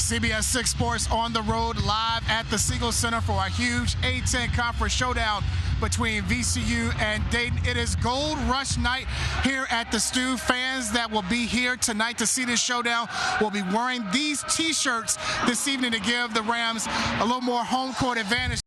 CBS 6 Sports on the road live at the Siegel Center for a huge A-10 conference showdown between VCU and Dayton. It is Gold Rush night here at the Stew. Fans that will be here tonight to see this showdown will be wearing these T-shirts this evening to give the Rams a little more home court advantage.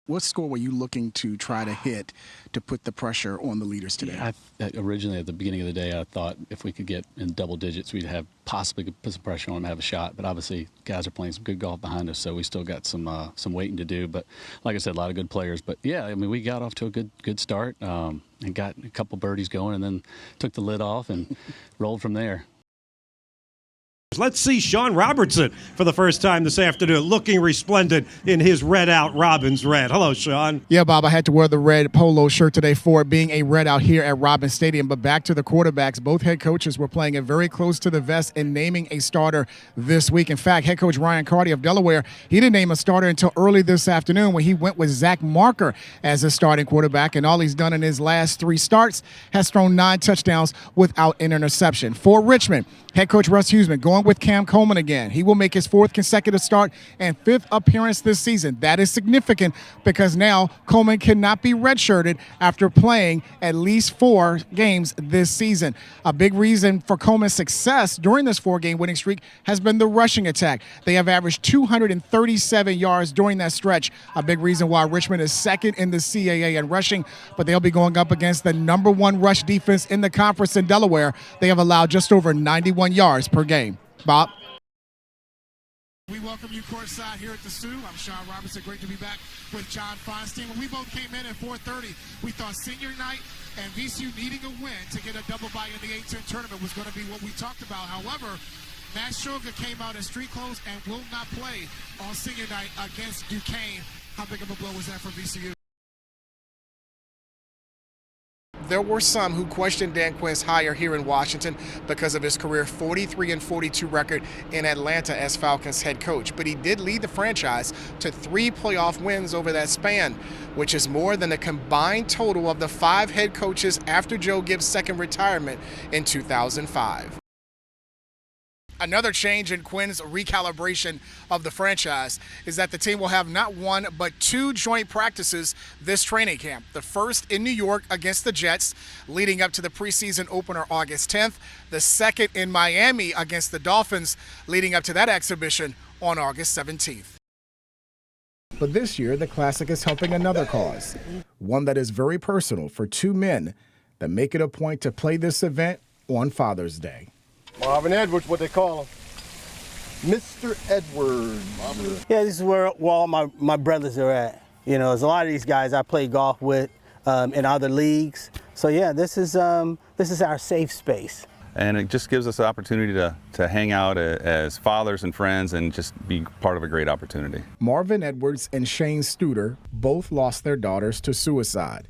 What score were you looking to try to hit to put the pressure on the leaders today? Originally, at the beginning of the day, I thought if we could get in double digits, we'd have possibly could put some pressure on them and have a shot. But obviously, guys are playing some good golf behind us, so we still got some waiting to do. But like I said, a lot of good players. But yeah, I mean, we got off to a good start and got a couple birdies going, and then took the lid off and rolled from there. Let's see Sean Robertson for the first time this afternoon, looking resplendent in his red out Robbins red. Hello, Sean. Yeah, Bob, I had to wear the red polo shirt today for it being a red out here at Robbins Stadium. But back to the quarterbacks, both head coaches were playing it very close to the vest and naming a starter this week. In fact, head coach Ryan Carty of Delaware, he didn't name a starter until early this afternoon when he went with Zach Marker as his starting quarterback. And all he's done in his last 3 starts has thrown 9 touchdowns without an interception. For Richmond, head coach Russ Huseman going with Cam Coleman again. He will make his 4th consecutive start and 5th appearance this season. That is significant because now Coleman cannot be redshirted after playing at least 4 games this season. A big reason for Coleman's success during this 4-game winning streak has been the rushing attack. They have averaged 237 yards during that stretch. A big reason why Richmond is 2nd in the CAA in rushing, but they'll be going up against the #1 rush defense in the conference in Delaware. They have allowed just over 91 yards per game. Bob? We welcome you courtside here at the Stew. I'm Sean Robertson. Great to be back with John Feinstein. When we both came in at 4:30, we thought senior night and VCU needing a win to get a double bye in the A-10 tournament was going to be what we talked about. However, Matt Sugar came out in street clothes and will not play on senior night against Duquesne. How big of a blow was that for VCU? There were some who questioned Dan Quinn's hire here in Washington because of his career 43-42 record in Atlanta as Falcons head coach. But he did lead the franchise to 3 playoff wins over that span, which is more than the combined total of the 5 head coaches after Joe Gibbs' second retirement in 2005. Another change in Quinn's recalibration of the franchise is that the team will have not 1 but 2 joint practices this training camp. The first in New York against the Jets, leading up to the preseason opener August 10th. The second in Miami against the Dolphins, leading up to that exhibition on August 17th. But this year, the Classic is helping another cause, one that is very personal for 2 men that make it a point to play this event on Father's Day. Marvin Edwards, what they call him. Mr. Edwards. Yeah, this is where all my brothers are at. You know, there's a lot of these guys I play golf with in other leagues. So yeah, this is our safe space. And it just gives us the opportunity to hang out as fathers and friends and just be part of a great opportunity. Marvin Edwards and Shane Studer both lost their daughters to suicide.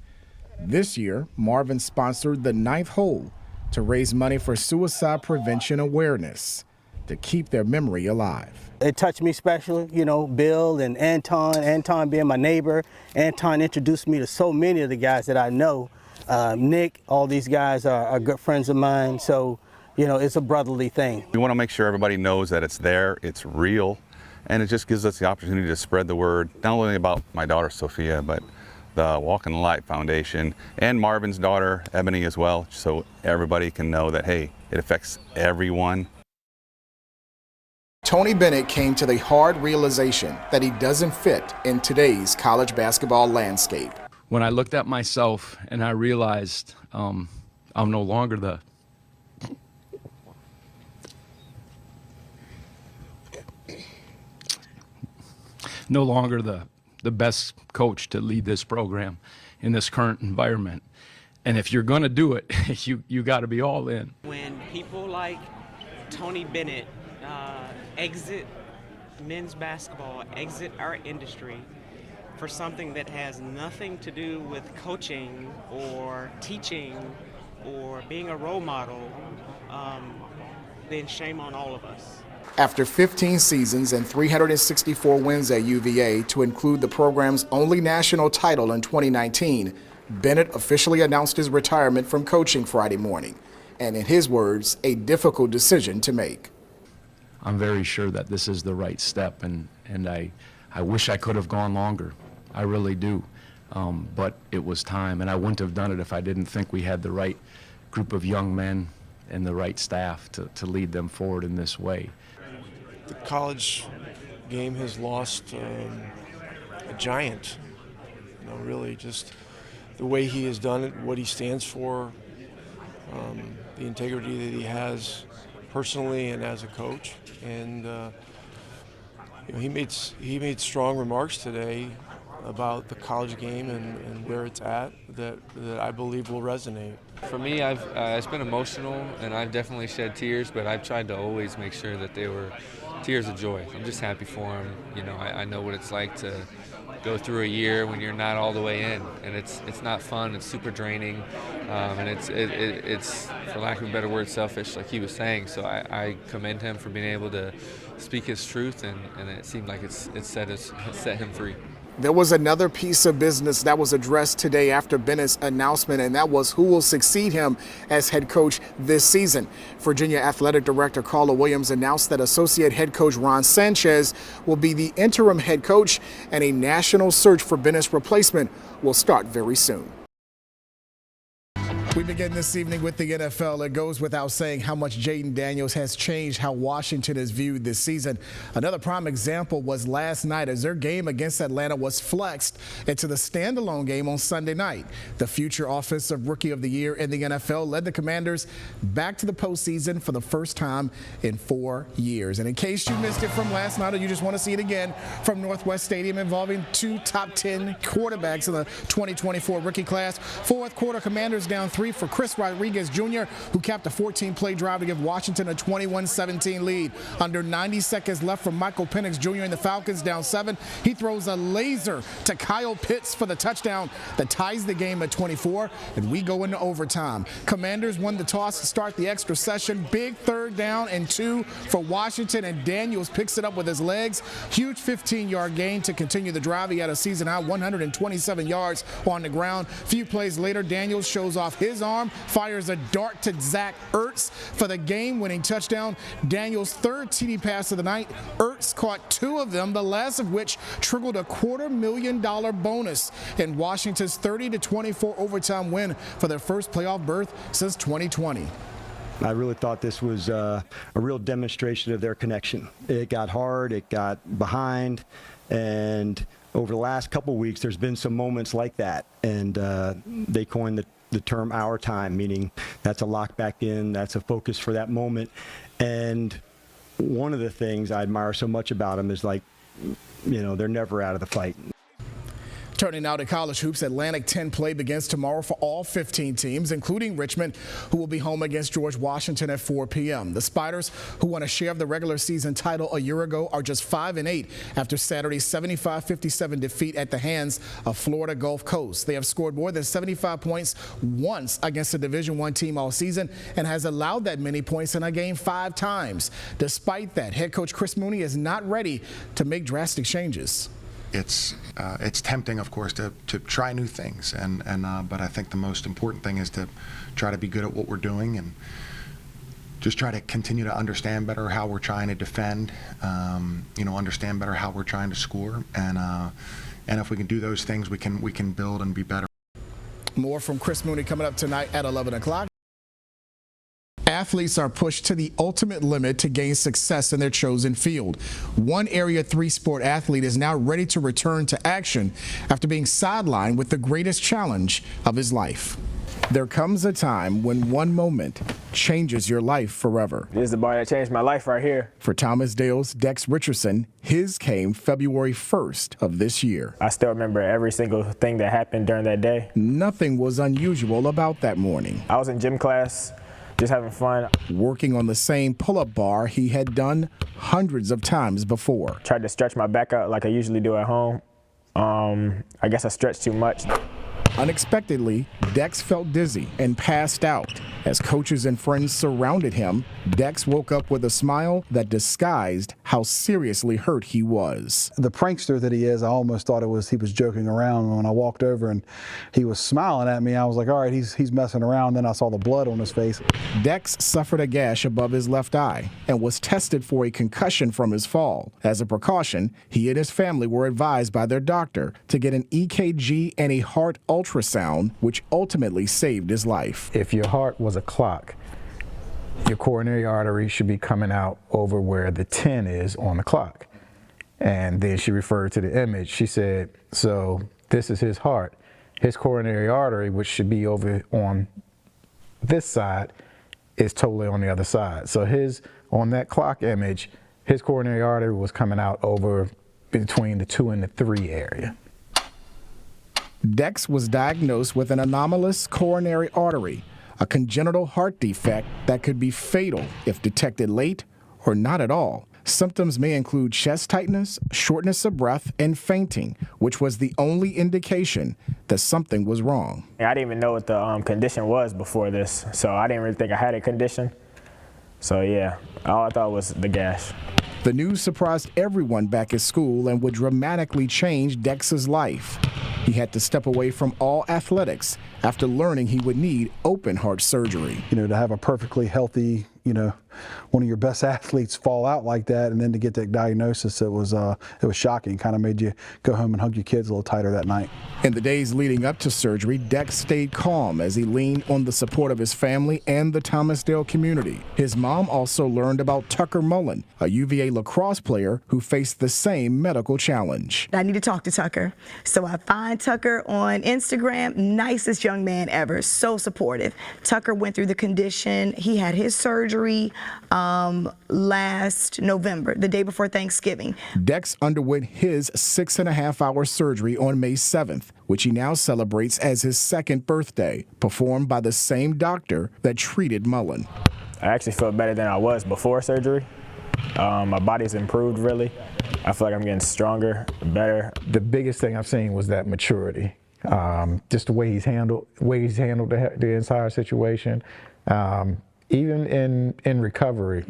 This year, Marvin sponsored the 9th hole to raise money for suicide prevention awareness to keep their memory alive. It touched me especially, you know, Bill and Anton being my neighbor. Anton introduced me to so many of the guys that I know. Nick, all these guys are good friends of mine. So, you know, it's a brotherly thing. We want to make sure everybody knows that it's there, it's real, and it just gives us the opportunity to spread the word, not only about my daughter Sophia, but the Walk in the Light Foundation and Marvin's daughter Ebony as well, so everybody can know that, hey, it affects everyone. Tony Bennett came to the hard realization that he doesn't fit in today's college basketball landscape. When I looked at myself and I realized I'm no longer the best coach to lead this program in this current environment. And if you're going to do it, you got to be all in. When people like Tony Bennett exit men's basketball, exit our industry for something that has nothing to do with coaching or teaching or being a role model, then shame on all of us. After 15 seasons and 364 wins at UVA, to include the program's only national title in 2019, Bennett officially announced his retirement from coaching Friday morning. And in his words, a difficult decision to make. I'm very sure that this is the right step, and I wish I could have gone longer. I really do. But it was time, and I wouldn't have done it if I didn't think we had the right group of young men and the right staff to lead them forward in this way. The college game has lost a giant. Really just the way he has done it, what he stands for, the integrity that he has personally and as a coach. And he made strong remarks today about the college game and where it's at that I believe will resonate. For me, it's been emotional, and I've definitely shed tears, but I've tried to always make sure that they were tears of joy. I'm just happy for him. I know what it's like to go through a year when you're not all the way in, and it's not fun. It's super draining, and it's for lack of a better word, selfish, like he was saying. So I commend him for being able to speak his truth, and it seemed like it set him free. There was another piece of business that was addressed today after Bennett's announcement, and that was who will succeed him as head coach this season. Virginia Athletic Director Carla Williams announced that associate head coach Ron Sanchez will be the interim head coach, and a national search for Bennett's replacement will start very soon. We begin this evening with the NFL. It goes without saying how much Jayden Daniels has changed how Washington is viewed this season. Another prime example was last night as their game against Atlanta was flexed into the standalone game on Sunday night. The future Offensive Rookie of the Year in the NFL led the Commanders back to the postseason for the first time in 4 years. And in case you missed it from last night or you just want to see it again from Northwest Stadium, involving 2 top 10 quarterbacks in the 2024 rookie class. Fourth quarter, Commanders down 3 for Chris Rodriguez Jr., who capped a 14-play drive to give Washington a 21-17 lead. Under 90 seconds left for Michael Penix Jr. and the Falcons down 7. He throws a laser to Kyle Pitts for the touchdown that ties the game at 24, and we go into overtime. Commanders won the toss to start the extra session. Big 3rd down and 2 for Washington, and Daniels picks it up with his legs. Huge 15-yard gain to continue the drive. He had a season-high 127 yards on the ground. A few plays later, Daniels shows off his arm, fires a dart to Zach Ertz for the game-winning touchdown. Daniels' 3rd TD pass of the night. Ertz caught 2 of them, the last of which trickled a $250,000 bonus in Washington's 30-24 overtime win for their first playoff berth since 2020. I really thought this was a real demonstration of their connection. It got hard, it got behind, and over the last couple weeks, there's been some moments like that, and they coined the term "our time," meaning that's a lock back in, that's a focus for that moment. And one of the things I admire so much about them is they're never out of the fight. Turning now to college hoops, Atlantic 10 play begins tomorrow for all 15 teams, including Richmond, who will be home against George Washington at 4 p.m. The Spiders, who won a share of the regular season title a year ago, are just 5-8 after Saturday's 75-57 defeat at the hands of Florida Gulf Coast. They have scored more than 75 points once against a Division I team all season and has allowed that many points in a game 5 times. Despite that, head coach Chris Mooney is not ready to make drastic changes. It's tempting, of course, to try new things, but I think the most important thing is to try to be good at what we're doing and just try to continue to understand better how we're trying to defend, understand better how we're trying to score, and if we can do those things, we can build and be better. More from Chris Mooney coming up tonight at 11 o'clock. Athletes are pushed to the ultimate limit to gain success in their chosen field. One Area 3 sport athlete is now ready to return to action after being sidelined with the greatest challenge of his life. There comes a time when one moment changes your life forever. This is the bar that changed my life right here. For Thomas Dale's Dex Richardson, his came February 1st of this year. I still remember every single thing that happened during that day. Nothing was unusual about that morning. I was in gym class, just having fun. Working on the same pull-up bar he had done hundreds of times before. Tried to stretch my back out like I usually do at home. I guess I stretched too much. Unexpectedly, Dex felt dizzy and passed out. As coaches and friends surrounded him, Dex woke up with a smile that disguised how seriously hurt he was. The prankster that he is, I almost thought he was joking around. When I walked over and he was smiling at me, I was like, all right, he's messing around. Then I saw the blood on his face. Dex suffered a gash above his left eye and was tested for a concussion from his fall. As a precaution, he and his family were advised by their doctor to get an EKG and a heart ultrasound, which ultimately saved his life. If your heart was a clock, your coronary artery should be coming out over where the 10 is on the clock. And then she referred to the image. She said, so this is his heart. His coronary artery, which should be over on this side, is totally on the other side. So on that clock image, his coronary artery was coming out over between the 2 and the 3 area. Dex was diagnosed with an anomalous coronary artery, a congenital heart defect that could be fatal if detected late or not at all. Symptoms may include chest tightness, shortness of breath, and fainting, which was the only indication that something was wrong. I didn't even know what the condition was before this, so I didn't really think I had a condition. So yeah, all I thought was the gash. The news surprised everyone back at school and would dramatically change Dex's life. He had to step away from all athletics after learning he would need open heart surgery. You know, to have a perfectly healthy, one of your best athletes fall out like that, and then to get that diagnosis, it was shocking. Kind of made you go home and hug your kids a little tighter that night. In the days leading up to surgery, Dex stayed calm as he leaned on the support of his family and the Thomasdale community. His mom also learned about Tucker Mullen, a UVA lacrosse player who faced the same medical challenge. I need to talk to Tucker. So I find Tucker on Instagram, nicest young man ever, so supportive. Tucker went through the condition. He had his surgery last November, the day before Thanksgiving. Dex underwent his 6.5-hour surgery on May 7th, which he now celebrates as his second birthday, performed by the same doctor that treated Mullen. I actually feel better than I was before surgery. My body's improved, really. I feel like I'm getting stronger, better. The biggest thing I've seen was that maturity. Just the way he's handled the entire situation. Even in recovery,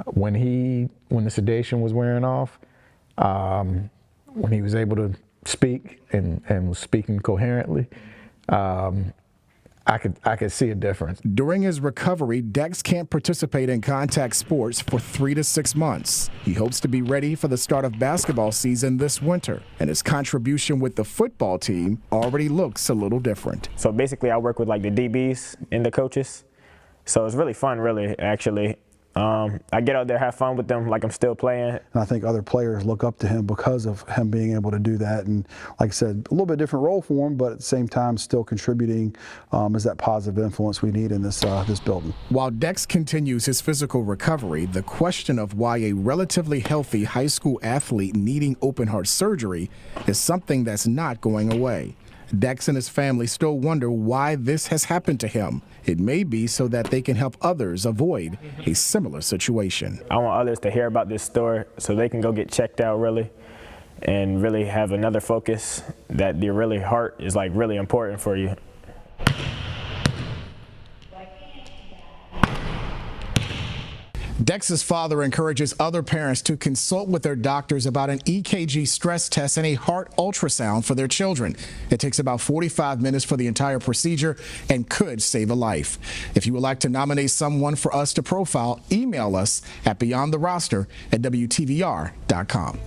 when the sedation was wearing off, when he was able to speak and was speaking coherently, I could see a difference. During his recovery, Dex can't participate in contact sports for 3 to 6 months. He hopes to be ready for the start of basketball season this winter, and his contribution with the football team already looks a little different. So basically, I work with like the DBs and the coaches. So it's really fun, really, actually. I get out there, have fun with them like I'm still playing. And I think other players look up to him because of him being able to do that. And like I said, a little bit different role for him, but at the same time still contributing as that positive influence we need in this building. While Dex continues his physical recovery, the question of why a relatively healthy high school athlete needing open heart surgery is something that's not going away. Dex and his family still wonder why this has happened to him. It may be so that they can help others avoid a similar situation. I want others to hear about this story so they can go get checked out, really, and really have another focus that your really heart is like really important for you. Dex's father encourages other parents to consult with their doctors about an EKG stress test and a heart ultrasound for their children. It takes about 45 minutes for the entire procedure and could save a life. If you would like to nominate someone for us to profile, email us at beyondtheroster@WTVR.com.